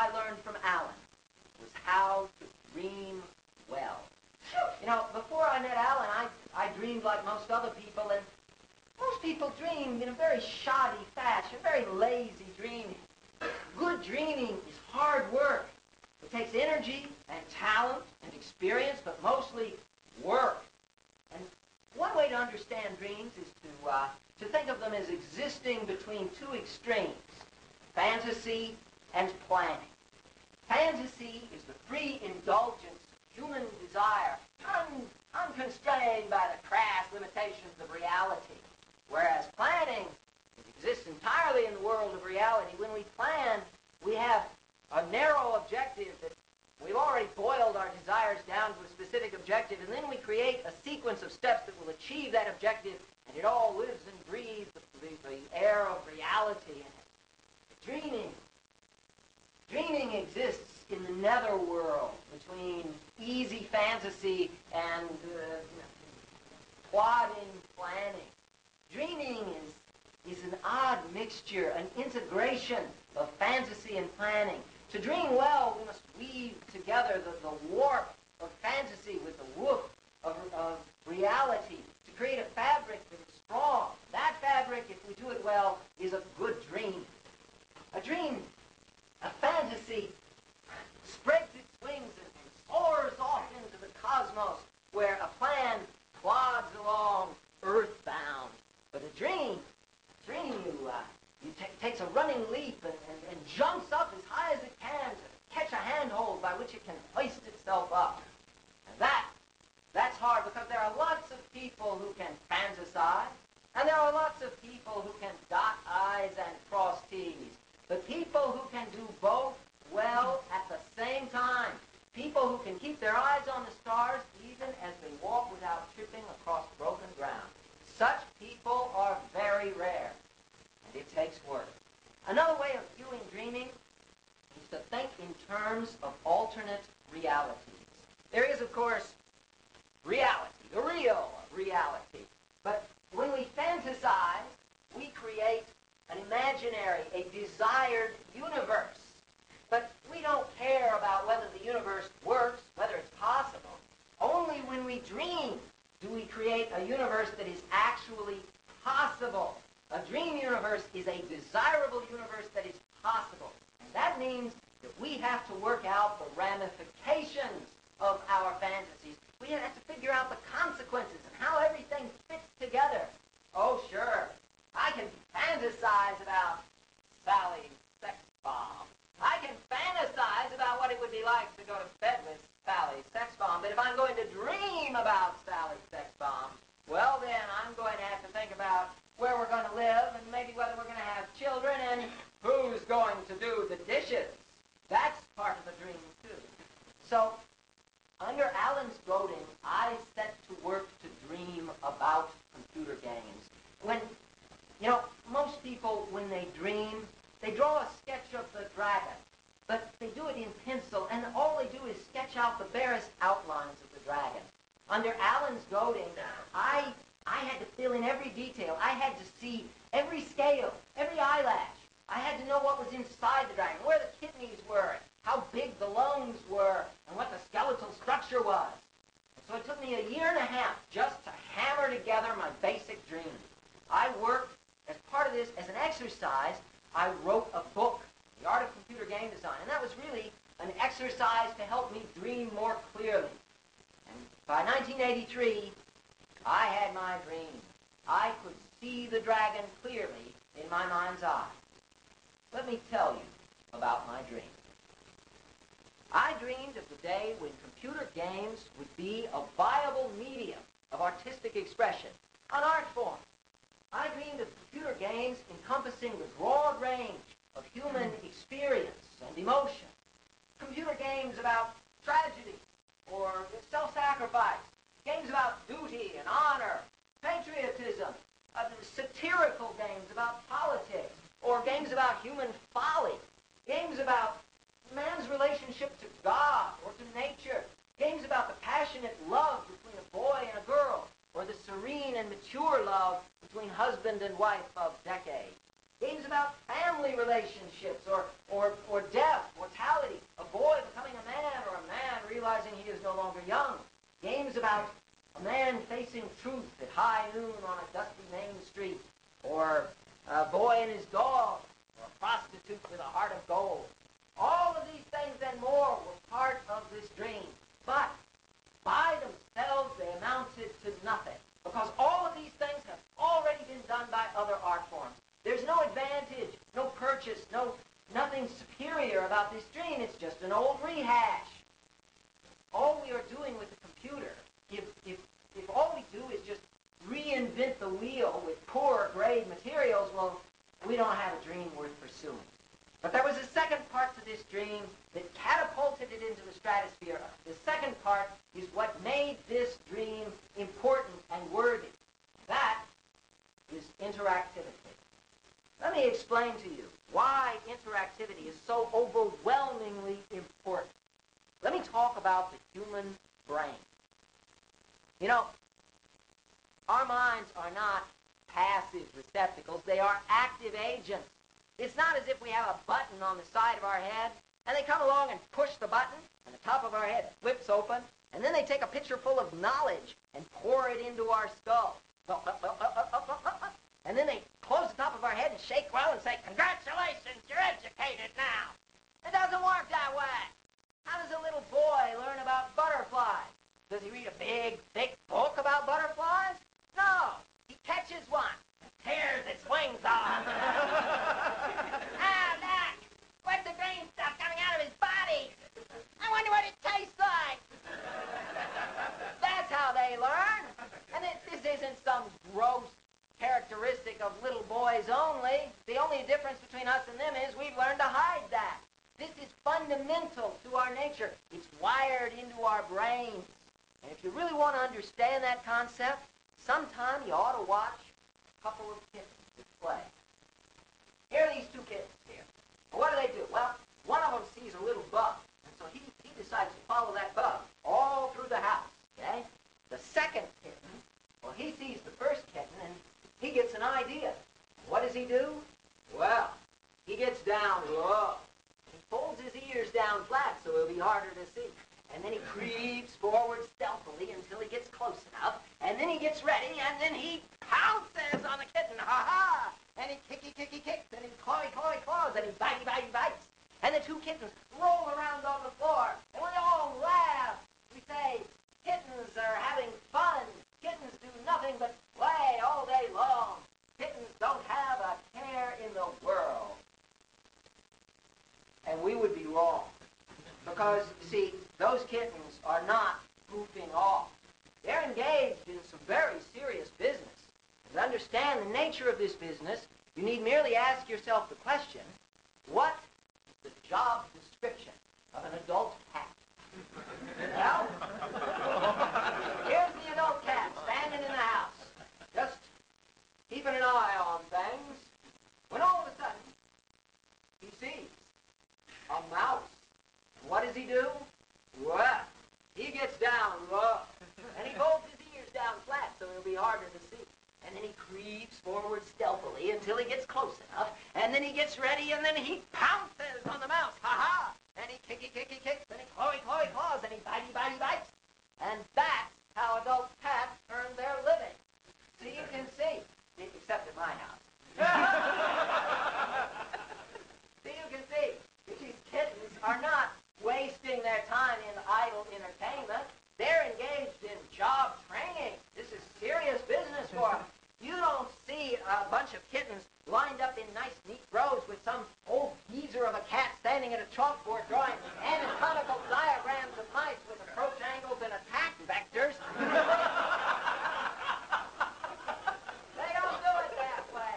I learned from Alan was how to dream well. You know, before I met Alan, I dreamed like most other people, and most people dream in a very shoddy fashion, very lazy dreaming. Good dreaming is hard work. It takes energy and talent and experience, but mostly work. And one way to understand dreams is to think of them as existing between two extremes, fantasy and planning. Fantasy is the free indulgence of human desire, unconstrained by the crass limitations of reality. Whereas planning exists entirely in the world of reality. When we plan, we have a narrow objective that we've already boiled our desires down to a specific objective, and then we create a sequence of steps that will achieve that objective, and it all lives and breathes the air of reality in it. Dreaming exists in the netherworld between easy fantasy and plodding planning. Dreaming is an odd mixture, an integration of fantasy and planning. To dream well, we must weave together the warp of fantasy with the woof of reality to create a fabric that is strong. That fabric, if we do it well, is a good dream. A fantasy, spreads its wings and soars off into the cosmos, where a plan plods along earthbound. But a dream takes a running leap and jumps up as high as it can to catch a handhold by which it can hoist itself up. And that's hard, because there are lots of people who can fantasize, and there are lots of people who can dot I's and cross T's. But people who can do both well at the same time, people who can keep their eyes on the stars even as they walk without tripping across broken ground, such people are very rare, and it takes work. Another way of viewing dreaming is to think in terms of alternate realities. There is, of course, reality, the real reality. But when we fantasize, we create an imaginary, a desired universe. But we don't care about whether the universe works, whether it's possible. Only when we dream do we create a universe that is actually possible. A dream universe is a desirable universe that is possible. And that means that we have to work out the ramifications of our fantasies. We have to figure out the consequences and how everything fits together. Oh, sure, I can fantasize about Sally's sex bomb. I can fantasize about what it would be like to go to bed with Sally's sex bomb. But if I'm going to dream about Sally's sex bomb, well then I'm going to have to think about where we're going to live and maybe whether we're going to have children and who's going to do the dishes. That's part of the dream too. So under Alan's goading, I set to work to dream about computer games. When, most people, when they dream, they draw a sketch of the dragon, but they do it in pencil, and all they do is sketch out the barest outlines of the dragon. Under Alan's goading, I had to fill in every detail. I had to see every scale, every eyelash. I had to know what was inside the dragon, where the kidneys were, how big the lungs were, and what the skeletal structure was. And so it took me 1.5 years just to hammer together my basic dream. I worked, as part of this, as an exercise, I wrote a book, The Art of Computer Game Design, and that was really an exercise to help me dream more clearly. And by 1983, I had my dream. I could see the dragon clearly in my mind's eye. Let me tell you about my dream. I dreamed of the day when computer games would be a viable medium of artistic expression, an art form. I dreamed of computer games encompassing the broad range of human experience and emotion. Computer games about tragedy or self-sacrifice, games about duty and honor, patriotism, satirical games about politics, or games about human folly, games about man's relationship to God or to nature, games about the passionate love between a boy and a girl, or the serene and mature love between husband and wife of decades, games about family relationships or death, mortality, is no longer young. Games about a man facing truth at high noon on a dusty main street, or a boy and his dog, or a prostitute with a heart of gold. All of these things and more were part of this dream. But by themselves, they amounted to nothing, because all of these things have already been done by other art forms. There's no advantage, no purchase, nothing superior about this dream. It's just an old rehash. All we are doing with the computer, if all we do is just reinvent the wheel with poor grade materials, well, we don't have a dream worth pursuing. But there was a second part to this dream that catapulted it into the stratosphere. The second part is what made this dream important and worthy. That is interactivity. Let me explain to you why interactivity is so overwhelmingly important. Let me talk about the human brain. You know, our minds are not passive receptacles. They are active agents. It's not as if we have a button on the side of our head, and they come along and push the button, and the top of our head flips open, and then they take a pitcher full of knowledge and pour it into our skull. And then they close the top of our head and shake well and say, "Congratulations, you're educated now." It doesn't work that way. How does a little boy learn about butterflies? Does he read a big, thick book about butterflies? No. He catches one and tears its wings off. Ah, look! What's the green stuff coming out of his body? I wonder what it tastes like. That's how they learn. And this isn't some gross characteristic of little boys only. The only difference between us and them is we've learned to hide that. This is fundamental to our nature. It's wired into our brains. And if you really want to understand that concept, sometime you ought to watch a couple of kittens at play. Here are these two kittens here. What do? Well, one of them sees a little bug, and so he decides to follow that bug all through the house, okay? The second kitten, well, he sees the first kitten, and he gets an idea. What does he do? Well, he gets down low. He folds his ears down flat so it'll be harder to see. And then he creeps forward stealthily until he gets close enough, and then he gets ready, and then he pounces on the kitten, ha-ha! And he kicks, and he claws, and he bites. And the two kittens roll around on the floor, and we all laugh. We say, kittens are having fun. Kittens do nothing but play all day long. Kittens don't have a care in the world. And we would be wrong. Because, see, those kittens are not goofing off. They're engaged in some very serious business. To understand the nature of this business, you need merely ask yourself the question, what is the job description of an adult cat? Well, here's the adult cat standing in the house, just keeping an eye on things, when all of a sudden, he sees a mouse. What does he do? Well, he gets down low, and he folds his ears down flat so it'll be harder to see. And then he creeps forward stealthily until he gets close enough, and then he gets ready, and then he pounces on the mouse, ha-ha! And he kicks, and he claws, and he bites. And that's how adult cats earn their living. So you can see, except at my house. So you can see, these kittens are not wasting their time in idle entertainment. They're engaged in job training. This is serious business for them. You don't see a bunch of kittens lined up in nice, neat rows with some old geezer of a cat standing at a chalkboard drawing anatomical diagrams of mice with approach angles and attack vectors. They don't do it that way.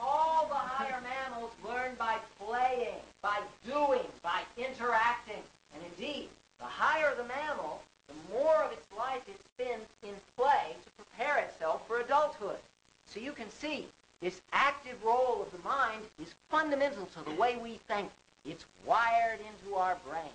All the higher mammals learn by playing, by doing, by interacting. And indeed, the higher the mammal, the more of its life it spends in play to prepare itself for adulthood. So you can see, this active role of the mind is fundamental to the way we think. It's wired into our brain.